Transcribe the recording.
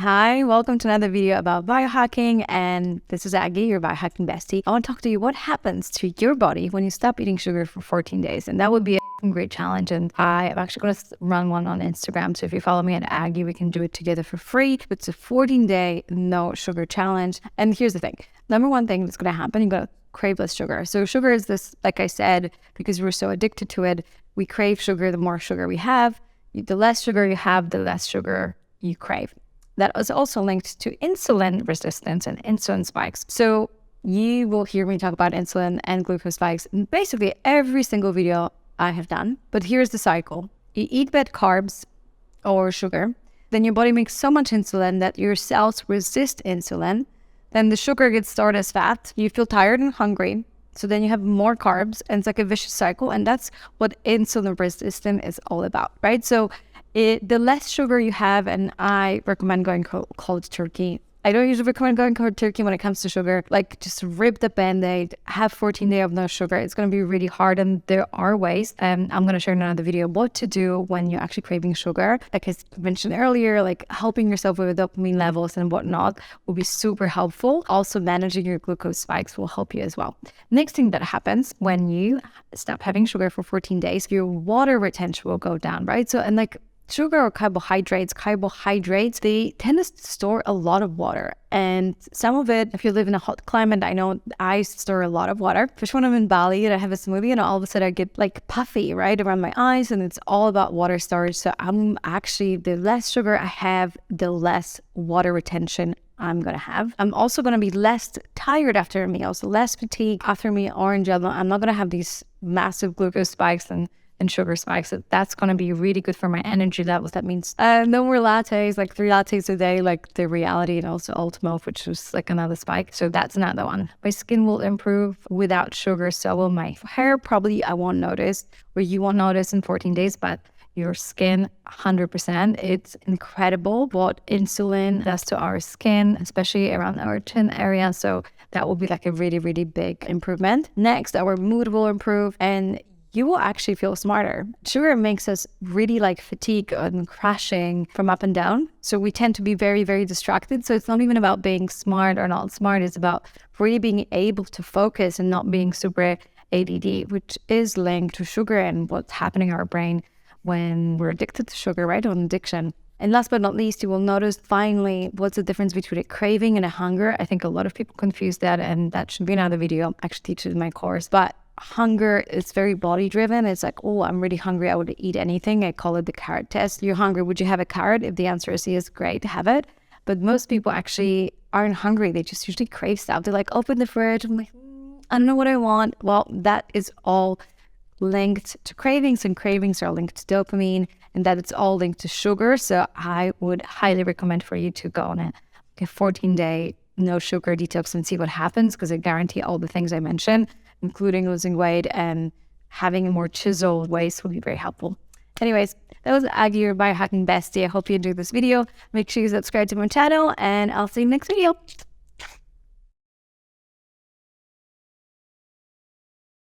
Hi, welcome to another video about biohacking, and this is Aggie, your biohacking bestie. I want to talk to you what happens to your body when you stop eating sugar for 14 days, and that would be a great challenge. And I am actually going to run one on Instagram, so if you follow me at Aggie, we can do it together for free. It's a 14-day no sugar challenge, and here's the thing. Number one thing that's going to happen, you're going to crave less sugar. So sugar is this, like I said, because we're so addicted to it, we crave sugar. The more sugar we have, the less sugar you have, the less sugar you crave. That is also linked to insulin resistance and insulin spikes. So you will hear me talk about insulin and glucose spikes in basically every single video I have done. But here's the cycle. You eat bad carbs or sugar, then your body makes so much insulin that your cells resist insulin. Then the sugar gets stored as fat. You feel tired and hungry. So then you have more carbs, and it's like a vicious cycle. And that's what insulin resistance is all about, right? So the less sugar you have, and I recommend going cold turkey. I don't usually recommend going cold turkey when it comes to sugar. Like, just rip the band-aid, have 14 days of no sugar. It's going to be really hard, and there are ways. I'm going to share in another video what to do when you're actually craving sugar. Like I mentioned earlier, like helping yourself with dopamine levels and whatnot will be super helpful. Also, managing your glucose spikes will help you as well. Next thing that happens when you stop having sugar for 14 days, your water retention will go down, right? So, and like, sugar or carbohydrates, they tend to store a lot of water. And some of it, if you live in a hot climate, I know I store a lot of water. Especially when I'm in Bali and I have a smoothie and all of a sudden I get like puffy, right, around my eyes, and it's all about water storage. So I'm actually, the less sugar I have, the less water retention I'm going to have. I'm also going to be less tired after a meal, so less fatigue after a meal or in general. I'm not going to have these massive glucose spikes and sugar spikes. So that's going to be really good for my energy levels. That means no more lattes, like 3 lattes a day, like the reality, and also Ultimo, which was like another spike. So that's another one. My skin will improve without sugar. So will my hair. Probably I won't notice, or you won't notice in 14 days, but your skin, 100%. It's incredible what insulin does to our skin, especially around our chin area. So that will be like a really, really big improvement. Next, our mood will improve, and you will actually feel smarter. Sugar makes us really like fatigue and crashing from up and down. So we tend to be very, very distracted. So it's not even about being smart or not smart. It's about really being able to focus and not being super ADD, which is linked to sugar and what's happening in our brain when we're addicted to sugar, right? On addiction. And last but not least, you will notice finally what's the difference between a craving and a hunger. I think a lot of people confuse that, and that should be another video. I actually teach it in my course. But hunger is very body driven. It's like, oh, I'm really hungry, I would eat anything. I call it the carrot test. You're hungry, would you have a carrot? If the answer is yes, great, have it. But most people actually aren't hungry. They just usually crave stuff. They're like, open the fridge, I'm like, I don't know what I want. Well, that is all linked to cravings, and cravings are linked to dopamine, and that it's all linked to sugar. So I would highly recommend for you to go on a 14-day no sugar detox and see what happens, because I guarantee all the things I mentioned, including losing weight and having a more chiseled waist, will be very helpful. Anyways, that was Aggie, your biohacking bestie. I hope you enjoyed this video. Make sure you subscribe to my channel, and I'll see you next video.